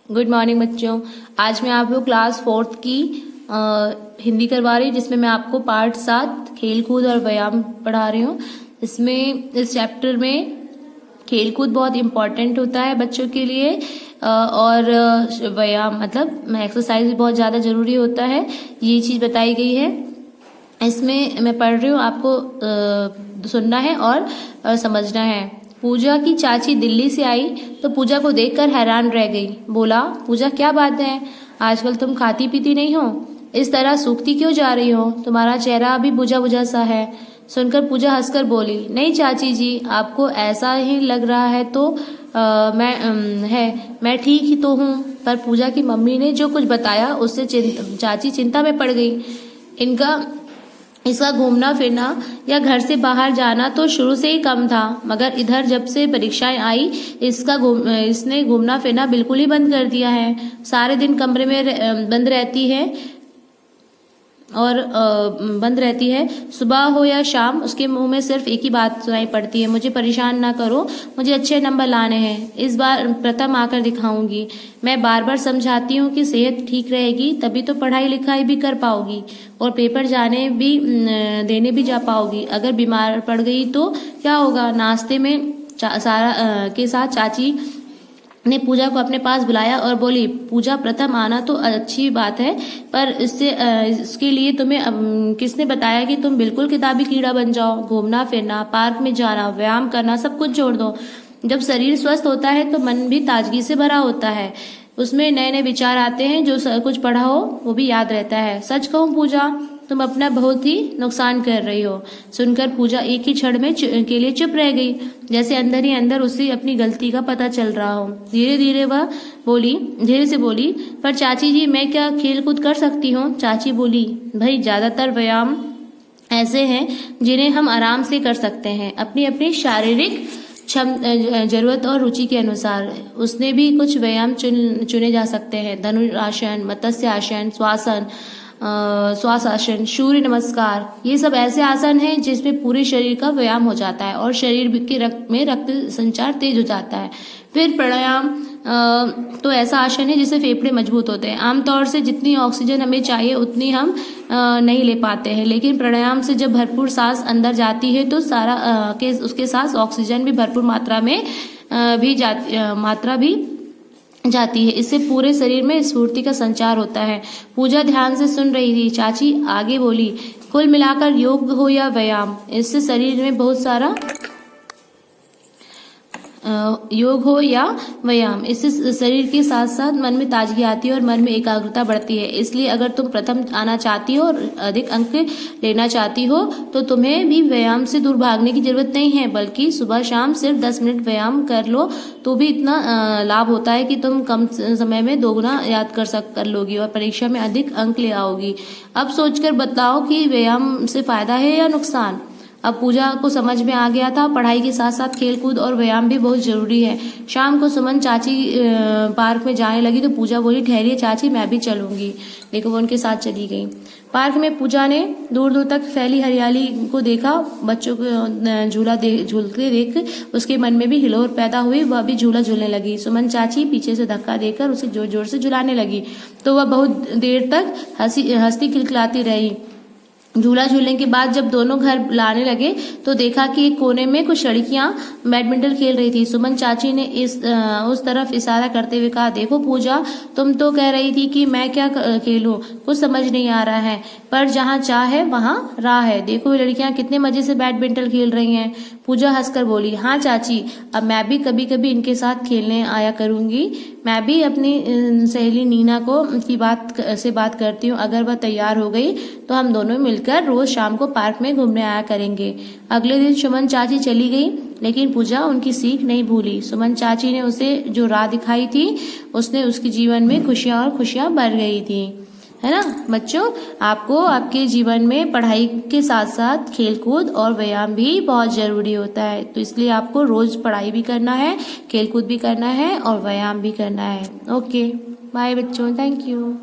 Good morning बच्चों। आज मैं आप लोग क्लास 4th की हिंदी करवा रही हूँ, जिसमें मैं आपको पार्ट 7 खेल कूद और व्यायाम पढ़ा रही हूँ। इसमें इस चैप्टर में खेल कूद बहुत इम्पॉर्टेंट होता है बच्चों के लिए और व्यायाम मतलब एक्सरसाइज भी बहुत ज़्यादा ज़रूरी होता है, ये चीज़ बताई गई है। इसमें मैं पढ़ रही हूँ, आपको सुनना है और समझना है। पूजा की चाची दिल्ली से आई तो पूजा को देखकर हैरान रह गई। बोला, पूजा क्या बात है, आजकल तुम खाती पीती नहीं हो, इस तरह सूखती क्यों जा रही हो, तुम्हारा चेहरा अभी बुझा बुझा सा है। सुनकर पूजा हंसकर बोली, नहीं चाची जी, आपको ऐसा ही लग रहा है तो मैं ठीक ही तो हूँ। पर पूजा की मम्मी ने जो कुछ बताया उससे चाची चिंता में पड़ गई। इसका घूमना फिरना या घर से बाहर जाना तो शुरू से ही कम था, मगर इधर जब से परीक्षाएं आई इसने घूमना फिरना बिल्कुल ही बंद कर दिया है। सारे दिन कमरे में बंद रहती है। सुबह हो या शाम उसके मुंह में सिर्फ एक ही बात सुनाई पड़ती है, मुझे परेशान ना करो, मुझे अच्छे नंबर लाने हैं, इस बार प्रथम आकर दिखाऊंगी। मैं बार बार समझाती हूँ कि सेहत ठीक रहेगी तभी तो पढ़ाई लिखाई भी कर पाओगी और पेपर देने भी जा पाओगी। अगर बीमार पड़ गई तो क्या होगा। नाश्ते में के साथ चाची ने पूजा को अपने पास बुलाया और बोली, पूजा प्रथम आना तो अच्छी बात है, पर इसके लिए तुम्हें किसने बताया कि तुम बिल्कुल किताबी कीड़ा बन जाओ। घूमना फिरना, पार्क में जाना, व्यायाम करना सब कुछ छोड़ दो। जब शरीर स्वस्थ होता है तो मन भी ताजगी से भरा होता है, उसमें नए नए विचार आते हैं, जो कुछ पढ़ा हो वो भी याद रहता है। सच कहूँ पूजा, तुम अपना बहुत ही नुकसान कर रही हो। सुनकर पूजा एक ही क्षण में के लिए चुप रह गई, जैसे अंदर ही अंदर उसे अपनी गलती का पता चल रहा हो। धीरे से बोली, पर चाची जी मैं क्या खेल कूद कर सकती हूँ। चाची बोली, भाई ज्यादातर व्यायाम ऐसे हैं जिन्हें हम आराम से कर सकते हैं, अपनी अपनी शारीरिक जरूरत और रुचि के अनुसार। उसने भी कुछ व्यायाम चुने जा सकते हैं, धनुरासन, मत्स्य आसन, श्वास आसन, सूर्य नमस्कार, ये सब ऐसे आसन हैं जिसमें पूरे शरीर का व्यायाम हो जाता है और शरीर के रक्त संचार तेज हो जाता है। फिर प्राणायाम तो ऐसा आसन है जिससे फेफड़े मजबूत होते हैं। आमतौर से जितनी ऑक्सीजन हमें चाहिए उतनी हम नहीं ले पाते हैं, लेकिन प्राणायाम से जब भरपूर सांस अंदर जाती है तो उसके साथ ऑक्सीजन भी भरपूर मात्रा भी जाती है। इससे पूरे शरीर में स्फूर्ति का संचार होता है। पूजा ध्यान से सुन रही थी। चाची आगे बोली, कुल मिलाकर योग हो या व्यायाम, इससे शरीर में बहुत सारा इससे शरीर के साथ साथ मन में ताजगी आती है और मन में एकाग्रता बढ़ती है। इसलिए अगर तुम प्रथम आना चाहती हो और अधिक अंक लेना चाहती हो तो तुम्हें भी व्यायाम से दूर भागने की जरूरत नहीं है, बल्कि सुबह शाम सिर्फ 10 मिनट व्यायाम कर लो तो भी इतना लाभ होता है कि तुम कम समय में दोगुना याद कर लोगी और परीक्षा में अधिक अंक ले आओगी। अब सोचकर बताओ कि व्यायाम से फायदा है या नुकसान। अब पूजा को समझ में आ गया था, पढ़ाई के साथ साथ खेल कूद और व्यायाम भी बहुत जरूरी है। शाम को सुमन चाची पार्क में जाने लगी तो पूजा बोली, ठहरिए चाची, मैं भी चलूंगी। लेकिन वो उनके साथ चली गई। पार्क में पूजा ने दूर दूर तक फैली हरियाली को देखा। बच्चों को झूलते देख उसके मन में भी हिलोर पैदा हुई, वह भी झूला झूलने लगी। सुमन चाची पीछे से धक्का देकर उसे जोर जोर से झुलाने लगी तो वह बहुत देर तक हंसती खिलखिलाती रही। झूला झूलने के बाद जब दोनों घर लाने लगे तो देखा कि एक कोने में कुछ लड़कियां बैडमिंटन खेल रही थी। सुमन चाची ने उस तरफ इशारा करते हुए कहा, देखो पूजा, तुम तो कह रही थी कि मैं क्या खेलूं, कुछ समझ नहीं आ रहा है, पर जहाँ चाह है वहाँ राह है। देखो ये लड़कियां कितने मजे से बैडमिंटन खेल रही हैं। पूजा हंसकर बोली, हाँ चाची, अब मैं भी कभी कभी इनके साथ खेलने आया करूंगी। मैं भी अपनी सहेली नीना की बात करती हूँ, अगर वह तैयार हो गई तो हम दोनों मिलकर रोज शाम को पार्क में घूमने आया करेंगे। अगले दिन सुमन चाची चली गई, लेकिन पूजा उनकी सीख नहीं भूली। सुमन चाची ने उसे जो राह दिखाई थी उसने उसके जीवन में खुशियां भर गई थी, है ना बच्चों। आपको आपके जीवन में पढ़ाई के साथ साथ खेलकूद और व्यायाम भी बहुत जरूरी होता है, तो इसलिए आपको रोज पढ़ाई भी करना है, खेलकूद भी करना है और व्यायाम भी करना है। ओके बाय बच्चों, थैंक यू।